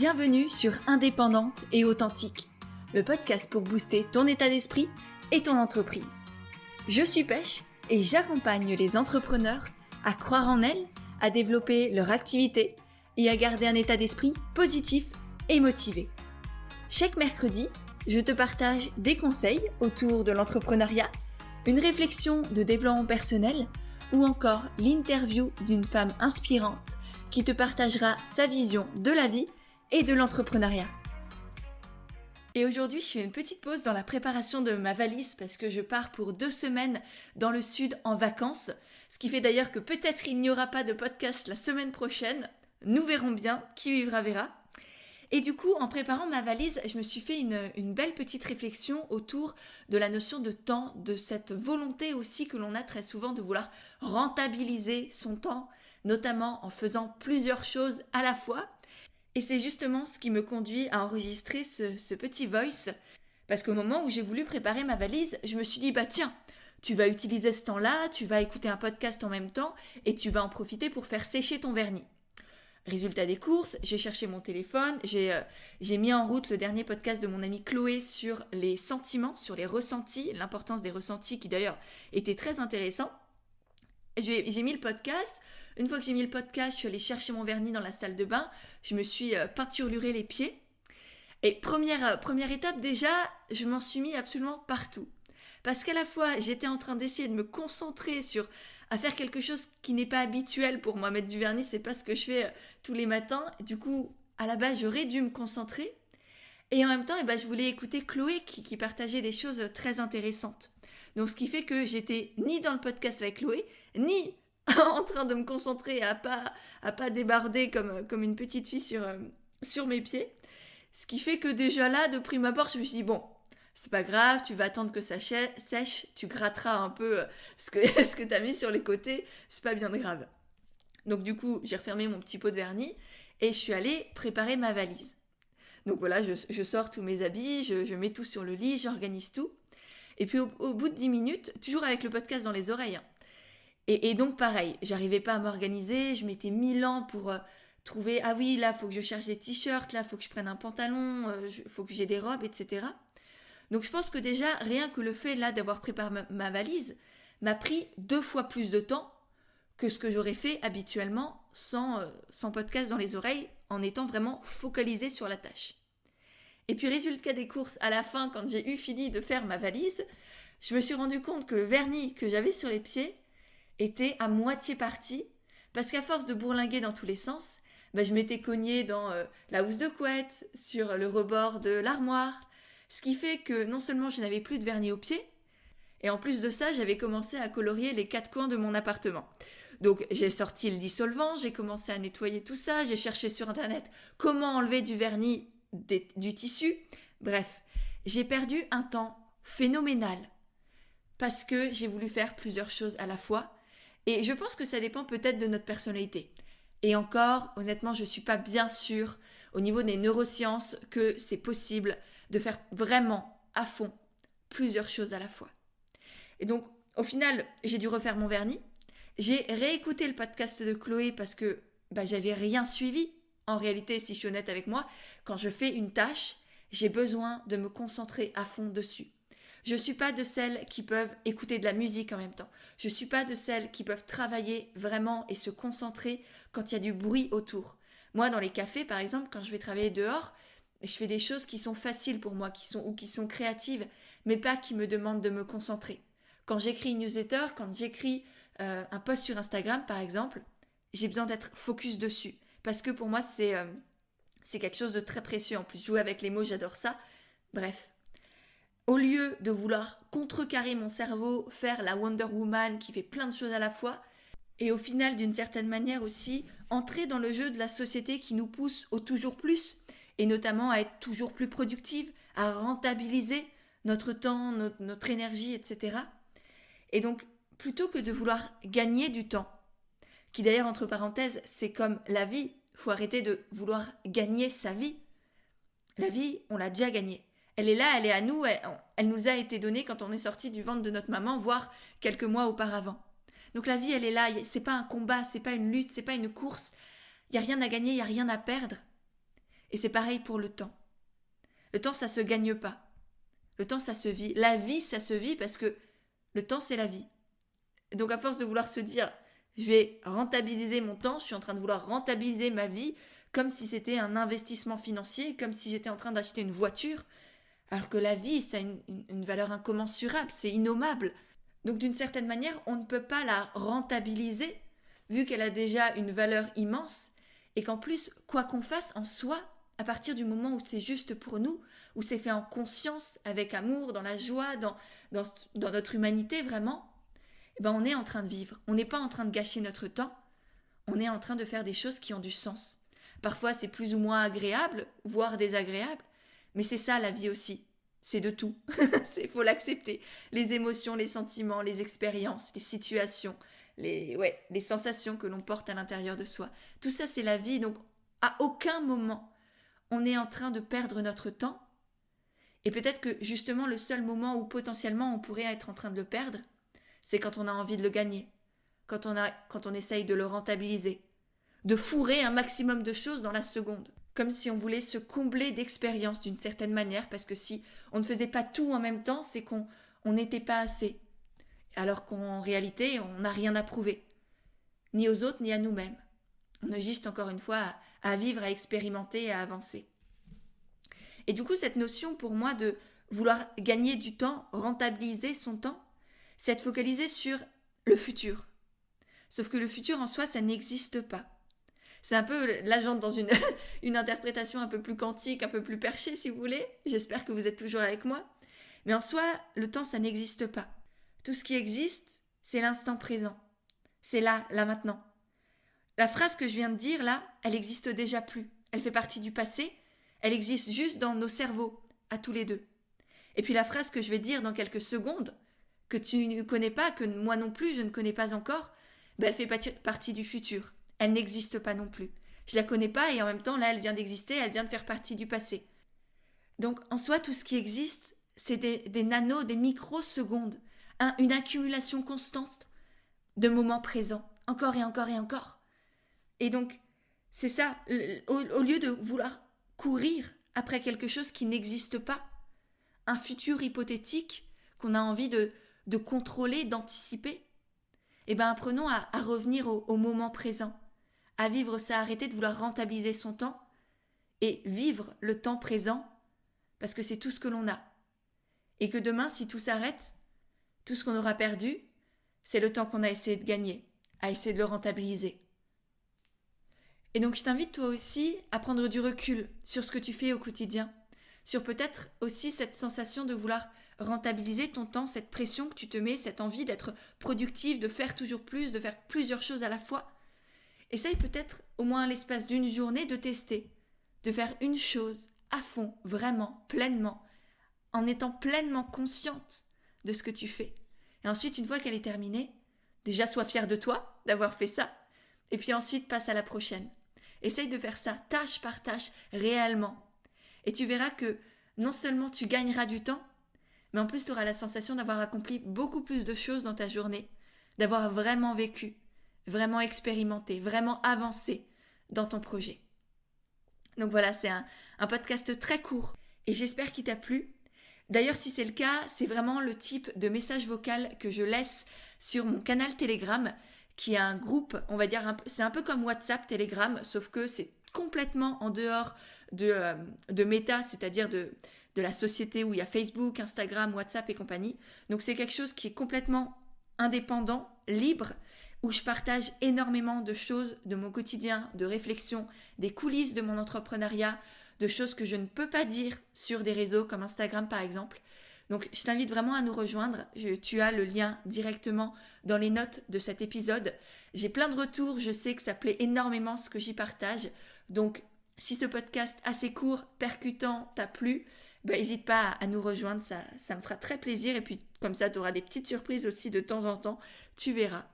Bienvenue sur Indépendante et Authentique, le podcast pour booster ton état d'esprit et ton entreprise. Je suis Pêche et j'accompagne les entrepreneurs à croire en elles, à développer leur activité et à garder un état d'esprit positif et motivé. Chaque mercredi, je te partage des conseils autour de l'entrepreneuriat, une réflexion de développement personnel ou encore l'interview d'une femme inspirante qui te partagera sa vision de la vie et de l'entrepreneuriat. Et aujourd'hui, je fais une petite pause dans la préparation de ma valise parce que je pars pour 2 semaines dans le sud en vacances, ce qui fait d'ailleurs que peut-être il n'y aura pas de podcast la semaine prochaine. Nous verrons bien, qui vivra verra. Et du coup, en préparant ma valise, je me suis fait une belle petite réflexion autour de la notion de temps, de cette volonté aussi que l'on a très souvent de vouloir rentabiliser son temps, notamment en faisant plusieurs choses à la fois. Et c'est justement ce qui me conduit à enregistrer ce petit voice, parce qu'au moment où j'ai voulu préparer ma valise, je me suis dit, tiens, tu vas utiliser ce temps-là, tu vas écouter un podcast en même temps, et tu vas en profiter pour faire sécher ton vernis. Résultat des courses, j'ai cherché mon téléphone, j'ai mis en route le dernier podcast de mon amie Chloé sur les sentiments, sur les ressentis, l'importance des ressentis qui d'ailleurs était très intéressant. J'ai mis le podcast. Une fois que j'ai mis le podcast, je suis allée chercher mon vernis dans la salle de bain. Je me suis peinturluré les pieds. Et première étape déjà, je m'en suis mis absolument partout. Parce qu'à la fois, j'étais en train d'essayer de me concentrer à faire quelque chose qui n'est pas habituel pour moi. Mettre du vernis, c'est pas ce que je fais tous les matins. Et du coup, à la base, j'aurais dû me concentrer. Et en même temps, je voulais écouter Chloé qui partageait des choses très intéressantes. Donc, ce qui fait que j'étais ni dans le podcast avec Chloé, ni en train de me concentrer à pas débarder comme une petite fille sur mes pieds. Ce qui fait que déjà là, de prime abord, je me suis dit, c'est pas grave, tu vas attendre que ça sèche, tu gratteras un peu ce que tu as mis sur les côtés, c'est pas bien grave. Donc du coup, j'ai refermé mon petit pot de vernis et je suis allée préparer ma valise. Donc voilà, je sors tous mes habits, je mets tout sur le lit, j'organise tout. Et puis au bout de 10 minutes, toujours avec le podcast dans les oreilles, et donc pareil, j'arrivais pas à m'organiser, je mettais 1000 ans pour trouver, ah oui, là, faut que je cherche des t-shirts, là, faut que je prenne un pantalon, faut que j'ai des robes, etc. Donc je pense que déjà, rien que le fait là d'avoir préparé ma valise m'a pris 2 fois plus de temps que ce que j'aurais fait habituellement sans podcast dans les oreilles, en étant vraiment focalisée sur la tâche. Et puis résultat des courses, à la fin, quand j'ai eu fini de faire ma valise, je me suis rendu compte que le vernis que j'avais sur les pieds était à moitié parti, parce qu'à force de bourlinguer dans tous les sens, je m'étais cognée dans la housse de couette, sur le rebord de l'armoire, ce qui fait que non seulement je n'avais plus de vernis aux pieds, et en plus de ça, j'avais commencé à colorier les 4 coins de mon appartement. Donc j'ai sorti le dissolvant, j'ai commencé à nettoyer tout ça, j'ai cherché sur internet comment enlever du vernis du tissu. Bref, j'ai perdu un temps phénoménal parce que j'ai voulu faire plusieurs choses à la fois. Et je pense que ça dépend peut-être de notre personnalité. Et encore, honnêtement, je ne suis pas bien sûre au niveau des neurosciences que c'est possible de faire vraiment à fond plusieurs choses à la fois. Et donc, au final, j'ai dû refaire mon vernis. J'ai réécouté le podcast de Chloé parce que j'avais rien suivi. En réalité, si je suis honnête avec moi, quand je fais une tâche, j'ai besoin de me concentrer à fond dessus. Je ne suis pas de celles qui peuvent écouter de la musique en même temps. Je ne suis pas de celles qui peuvent travailler vraiment et se concentrer quand il y a du bruit autour. Moi, dans les cafés, par exemple, quand je vais travailler dehors, je fais des choses qui sont faciles pour moi, qui sont créatives, mais pas qui me demandent de me concentrer. Quand j'écris une newsletter, quand j'écris un post sur Instagram, par exemple, j'ai besoin d'être focus dessus. Parce que pour moi, c'est quelque chose de très précieux. En plus, jouer avec les mots, j'adore ça. Bref. Au lieu de vouloir contrecarrer mon cerveau, faire la Wonder Woman qui fait plein de choses à la fois, et au final, d'une certaine manière aussi, entrer dans le jeu de la société qui nous pousse au toujours plus, et notamment à être toujours plus productive, à rentabiliser notre temps, notre énergie, etc. Et donc, plutôt que de vouloir gagner du temps, qui d'ailleurs, entre parenthèses, c'est comme la vie, il faut arrêter de vouloir gagner sa vie. La vie, on l'a déjà gagnée. Elle est là, elle est à nous, elle nous a été donnée quand on est sorti du ventre de notre maman, voire quelques mois auparavant. Donc la vie, elle est là, c'est pas un combat, c'est pas une lutte, c'est pas une course. Il n'y a rien à gagner, il n'y a rien à perdre. Et c'est pareil pour le temps. Le temps, ça se gagne pas. Le temps, ça se vit. La vie, ça se vit parce que le temps, c'est la vie. Et donc à force de vouloir se dire, je vais rentabiliser mon temps, je suis en train de vouloir rentabiliser ma vie, comme si c'était un investissement financier, comme si j'étais en train d'acheter une voiture, alors que la vie, ça a une valeur incommensurable, c'est innommable. Donc d'une certaine manière, on ne peut pas la rentabiliser, vu qu'elle a déjà une valeur immense, et qu'en plus, quoi qu'on fasse en soi, à partir du moment où c'est juste pour nous, où c'est fait en conscience, avec amour, dans la joie, dans notre humanité vraiment, eh ben on est en train de vivre. On n'est pas en train de gâcher notre temps, on est en train de faire des choses qui ont du sens. Parfois c'est plus ou moins agréable, voire désagréable, mais c'est ça la vie aussi. C'est de tout. Il faut l'accepter. Les émotions, les sentiments, les expériences, les situations, les sensations que l'on porte à l'intérieur de soi. Tout ça c'est la vie, donc à aucun moment on est en train de perdre notre temps. Et peut-être que justement le seul moment où potentiellement on pourrait être en train de le perdre, c'est quand on a envie de le gagner, quand on essaye de le rentabiliser, de fourrer un maximum de choses dans la seconde, comme si on voulait se combler d'expérience d'une certaine manière, parce que si on ne faisait pas tout en même temps, c'est qu'on n'était pas assez, alors qu'en réalité, on n'a rien à prouver, ni aux autres, ni à nous-mêmes. On a juste, encore une fois, à vivre, à expérimenter, à avancer. Et du coup, cette notion pour moi de vouloir gagner du temps, rentabiliser son temps, c'est être focalisé sur le futur. Sauf que le futur en soi, ça n'existe pas. C'est un peu, là j'entre dans une interprétation un peu plus quantique, un peu plus perchée si vous voulez. J'espère que vous êtes toujours avec moi. Mais en soi, le temps, ça n'existe pas. Tout ce qui existe, c'est l'instant présent. C'est là maintenant. La phrase que je viens de dire là, elle n'existe déjà plus. Elle fait partie du passé. Elle existe juste dans nos cerveaux, à tous les deux. Et puis la phrase que je vais dire dans quelques secondes, que tu ne connais pas, que moi non plus je ne connais pas encore, ben elle fait partie du futur. Elle n'existe pas non plus. Je la connais pas et en même temps là elle vient d'exister, elle vient de faire partie du passé. Donc en soi tout ce qui existe, c'est des nanos, des microsecondes, une accumulation constante de moments présents, encore et encore et encore. Et donc c'est ça, au lieu de vouloir courir après quelque chose qui n'existe pas, un futur hypothétique qu'on a envie de contrôler, d'anticiper, eh bien apprenons à revenir au moment présent, à vivre ça, arrêter de vouloir rentabiliser son temps et vivre le temps présent parce que c'est tout ce que l'on a. Et que demain, si tout s'arrête, tout ce qu'on aura perdu, c'est le temps qu'on a essayé de gagner, à essayer de le rentabiliser. Et donc je t'invite toi aussi à prendre du recul sur ce que tu fais au quotidien, sur peut-être aussi cette sensation de vouloir rentabiliser ton temps, cette pression que tu te mets, cette envie d'être productive, de faire toujours plus, de faire plusieurs choses à la fois. Essaye peut-être au moins l'espace d'une journée de tester, de faire une chose à fond, vraiment, pleinement, en étant pleinement consciente de ce que tu fais. Et ensuite, une fois qu'elle est terminée, déjà sois fière de toi d'avoir fait ça, et puis ensuite passe à la prochaine. Essaye de faire ça tâche par tâche, réellement. Et tu verras que non seulement tu gagneras du temps, mais en plus tu auras la sensation d'avoir accompli beaucoup plus de choses dans ta journée, d'avoir vraiment vécu, vraiment expérimenté, vraiment avancé dans ton projet. Donc voilà, c'est un podcast très court et j'espère qu'il t'a plu. D'ailleurs, si c'est le cas, c'est vraiment le type de message vocal que je laisse sur mon canal Telegram, qui est un groupe, on va dire, c'est un peu comme WhatsApp, Telegram, sauf que c'est complètement en dehors de Meta, c'est-à-dire de la société où il y a Facebook, Instagram, WhatsApp et compagnie. Donc c'est quelque chose qui est complètement indépendant, libre, où je partage énormément de choses de mon quotidien, de réflexions, des coulisses de mon entrepreneuriat, de choses que je ne peux pas dire sur des réseaux comme Instagram par exemple. Donc je t'invite vraiment à nous rejoindre, tu as le lien directement dans les notes de cet épisode. J'ai plein de retours, je sais que ça plaît énormément ce que j'y partage. Donc si ce podcast assez court, percutant t'a plu, n'hésite pas à nous rejoindre, ça me fera très plaisir. Et puis comme ça tu auras des petites surprises aussi de temps en temps, tu verras.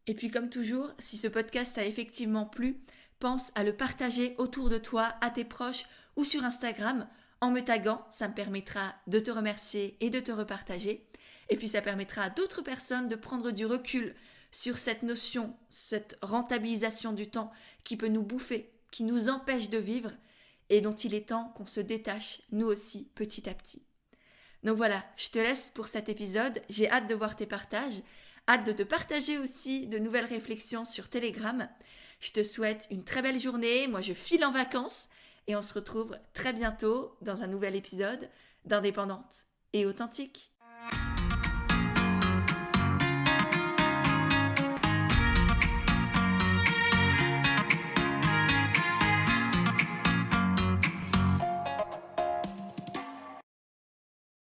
Et puis comme toujours, si ce podcast t'a effectivement plu, pense à le partager autour de toi, à tes proches ou sur Instagram. En me taguant, ça me permettra de te remercier et de te repartager. Et puis ça permettra à d'autres personnes de prendre du recul sur cette notion, cette rentabilisation du temps qui peut nous bouffer, qui nous empêche de vivre et dont il est temps qu'on se détache nous aussi petit à petit. Donc voilà, je te laisse pour cet épisode, j'ai hâte de voir tes partages, hâte de te partager aussi de nouvelles réflexions sur Telegram. Je te souhaite une très belle journée, moi je file en vacances et on se retrouve très bientôt dans un nouvel épisode d'Indépendante et Authentique.